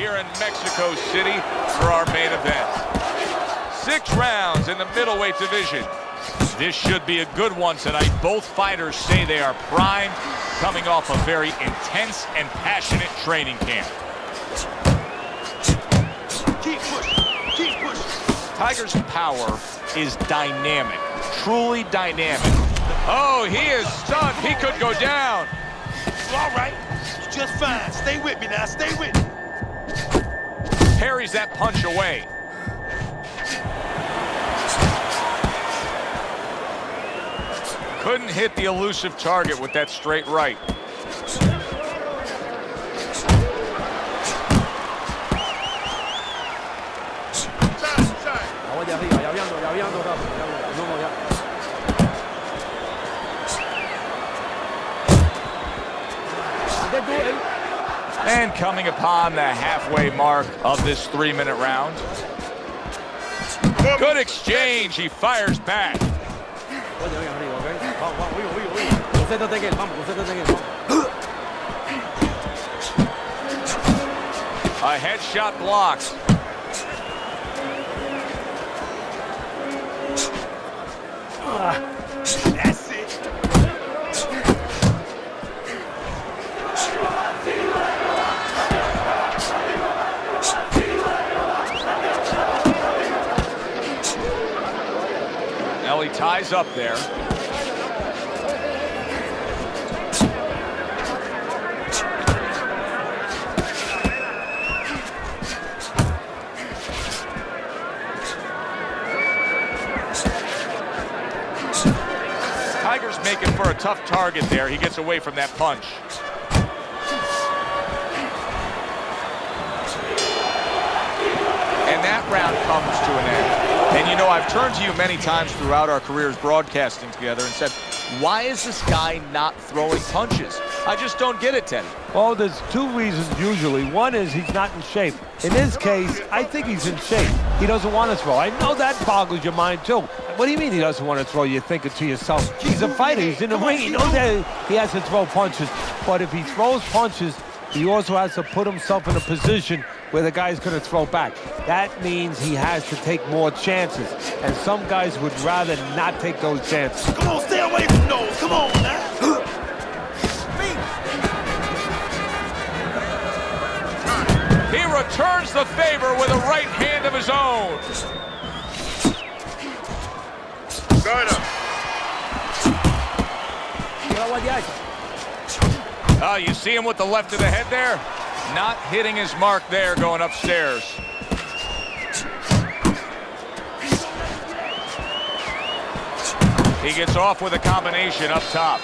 here in Mexico City for our main event. 6 rounds in the middleweight division. This should be a good one tonight. Both fighters say they are primed, coming off a very intense and passionate training camp. Keep pushing, keep pushing. Tiger's power is dynamic, truly dynamic. Oh, he is stunned. He could go down. All right, just fine. Stay with me now, stay with me. Parries that punch away. Couldn't hit the elusive target with that straight right. And coming upon the halfway mark of this 3-minute round. Good exchange. He fires back. A headshot blocked. That's it. Now he ties up there. Tiger's making for a tough target there. He gets away from that punch. And that round comes to an end. And you know, I've turned to you many times throughout our careers broadcasting together and said, why is this guy not throwing punches? I just don't get it, Teddy. Well, there's 2 reasons usually. One is he's not in shape. In this case, I think he's in shape. He doesn't want to throw. I know that boggles your mind, too. What do you mean he doesn't want to throw? You're thinking to yourself, he's a fighter. He's in the ring. He knows that he has to throw punches. But if he throws punches, he also has to put himself in a position where the guy's going to throw back. That means he has to take more chances. And some guys would rather not take those chances. Come on, stay away from those. Come on now. He returns the favor with a right hand of his own. Oh, you see him with the left of the head there? Not hitting his mark there going upstairs. He gets off with a combination up top.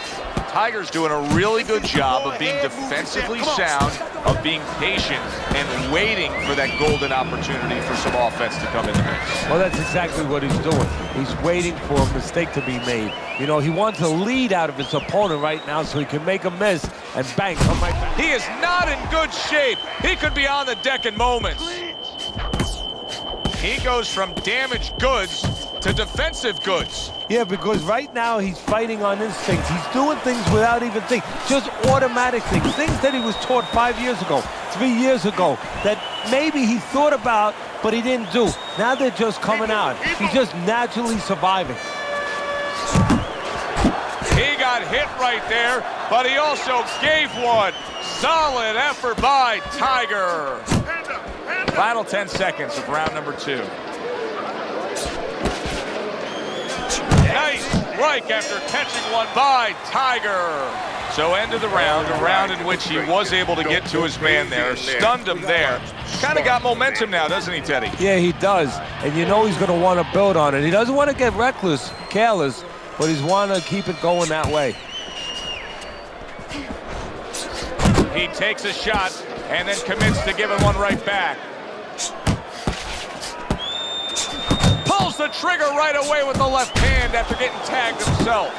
Tiger's doing a really good job of being defensively sound, of being patient, and waiting for that golden opportunity for some offense to come in the mix. Well, that's exactly what he's doing. He's waiting for a mistake to be made. You know, he wants a lead out of his opponent right now so he can make a miss and bang, come right back. He is not in good shape. He could be on the deck in moments. He goes from damaged goods to defensive goods. Yeah, because right now he's fighting on instinct. He's doing things without even thinking, just automatic things that he was taught 5 years ago, 3 years ago, that maybe he thought about, but he didn't do. Now they're just coming out. He's just naturally surviving. He got hit right there, but he also gave one. Solid effort by Tiger. Final 10 seconds of round number 2. Nice strike after catching one by Tiger. So end of the round, a round in which he was able to get to his man there, stunned him there. Kind of got momentum now, doesn't he, Teddy? Yeah, he does. And you know he's going to want to build on it. He doesn't want to get reckless, careless, but he's want to keep it going that way. He takes a shot and then commits to giving one right back. Pulls the trigger right away with the left hand after getting tagged himself.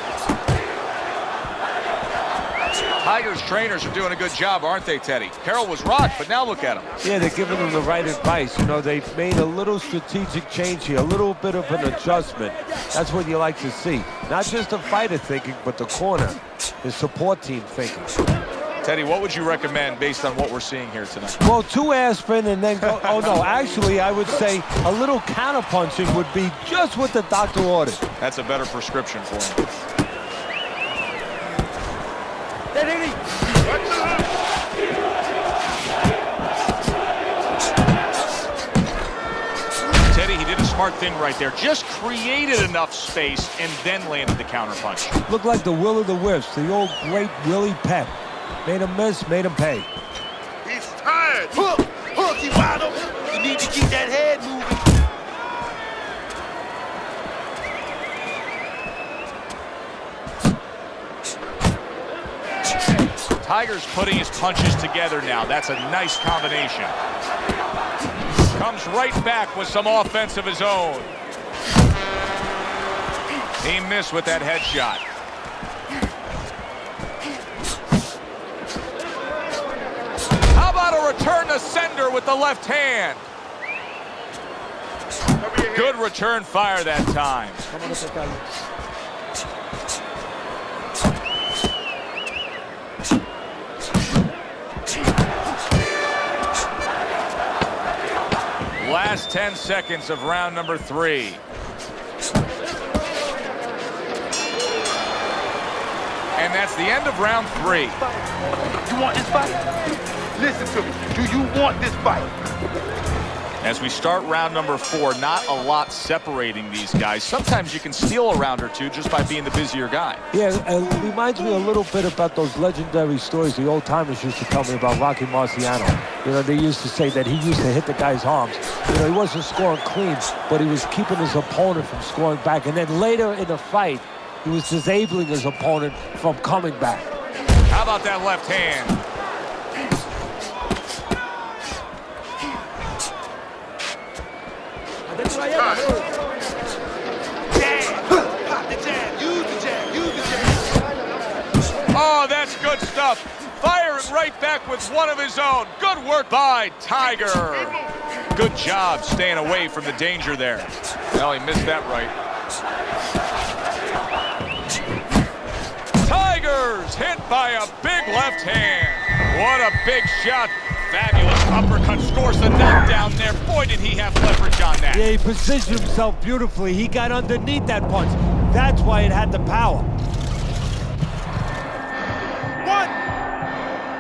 Tiger's trainers are doing a good job, aren't they, Teddy? Carroll was rocked, but now look at him. Yeah, they're giving him the right advice. You know, they've made a little strategic change here, a little bit of an adjustment. That's what you like to see. Not just the fighter thinking, but the corner, the support team thinking. Teddy, what would you recommend based on what we're seeing here tonight? Well, 2 aspirin and then go. Oh, no. Actually, I would say a little counterpunching would be just what the doctor ordered. That's a better prescription for him. Teddy, he did a smart thing right there. Just created enough space and then landed the counterpunch. Looked like the will of the wisps, the old great Willie Pep. Made him miss, made him pay. He's tired. Hook, hook, he wide open. You need to keep that head moving. Tiger's putting his punches together now. That's a nice combination. Comes right back with some offense of his own. He missed with that headshot. How about a return to sender with the left hand? Good return fire that time. Last 10 seconds of round number 3. And that's the end of round 3. You want this fight? Listen to me. Do you want this fight? As we start round number 4, not a lot separating these guys. Sometimes you can steal a round or two just by being the busier guy. Yeah, it reminds me a little bit about those legendary stories the old-timers used to tell me about Rocky Marciano. You know, they used to say that he used to hit the guy's arms. You know, he wasn't scoring clean, but he was keeping his opponent from scoring back. And then later in the fight, he was disabling his opponent from coming back. How about that left hand? Jab. Pop the jab. Use the jab. Use the jab. Oh, that's good stuff. Firing right back with one of his own. Good work by Tiger. Good job staying away from the danger there. Well, he missed that right. Tiger's hit by a big left hand. What a big shot. Fabulous uppercut scores the knockdown there. Boy, did he have leverage on that. Yeah, he positioned himself beautifully. He got underneath that punch. That's why it had the power. 1,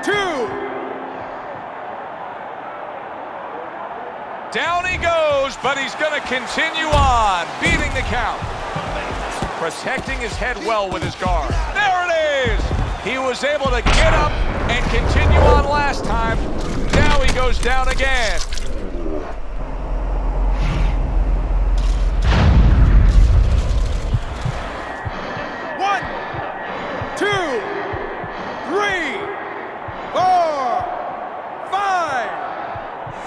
2. Down he goes, but he's going to continue on, beating the count. Protecting his head well with his guard. There it is! He was able to get up and continue on last time. Now he goes down again. One, 2, 3, 4, 5,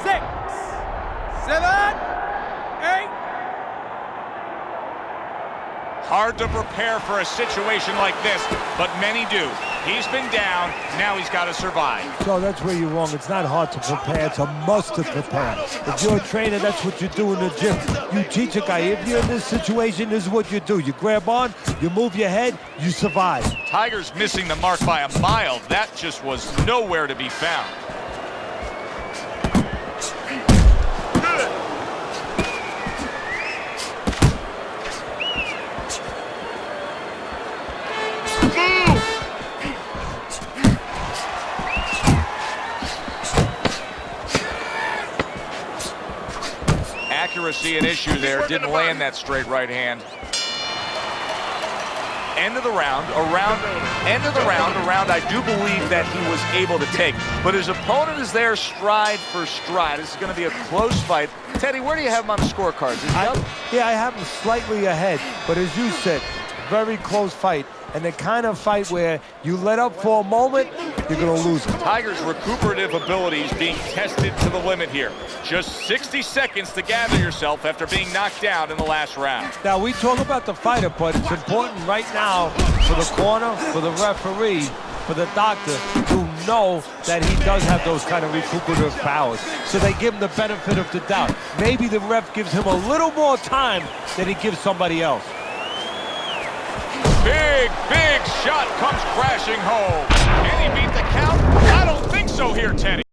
6, 7, 8. Hard to prepare for a situation like this, but many do. He's been down, now he's got to survive. So that's where you're wrong. It's not hard to prepare. It's a must to prepare. If you're a trainer, that's what you do in the gym. You teach a guy, if you're in this situation, this is what you do. You grab on, you move your head, you survive. Tiger's missing the mark by a mile. That just was nowhere to be found. Accuracy an issue there. Didn't land that straight right hand. End of the round, a round I do believe that he was able to take. But his opponent is there stride for stride. This is going to be a close fight. Teddy, where do you have him on the scorecards? Is he up? Yeah, I have him slightly ahead. But as you said, very close fight. And the kind of fight where you let up for a moment, you're going to lose it. Tiger's recuperative abilities being tested to the limit here. Just 60 seconds to gather yourself after being knocked down in the last round. Now, we talk about the fighter, but it's important right now for the corner, for the referee, for the doctor to know that he does have those kind of recuperative powers. So they give him the benefit of the doubt. Maybe the ref gives him a little more time than he gives somebody else. Big shot comes crashing home. Can he beat the count? Teddy.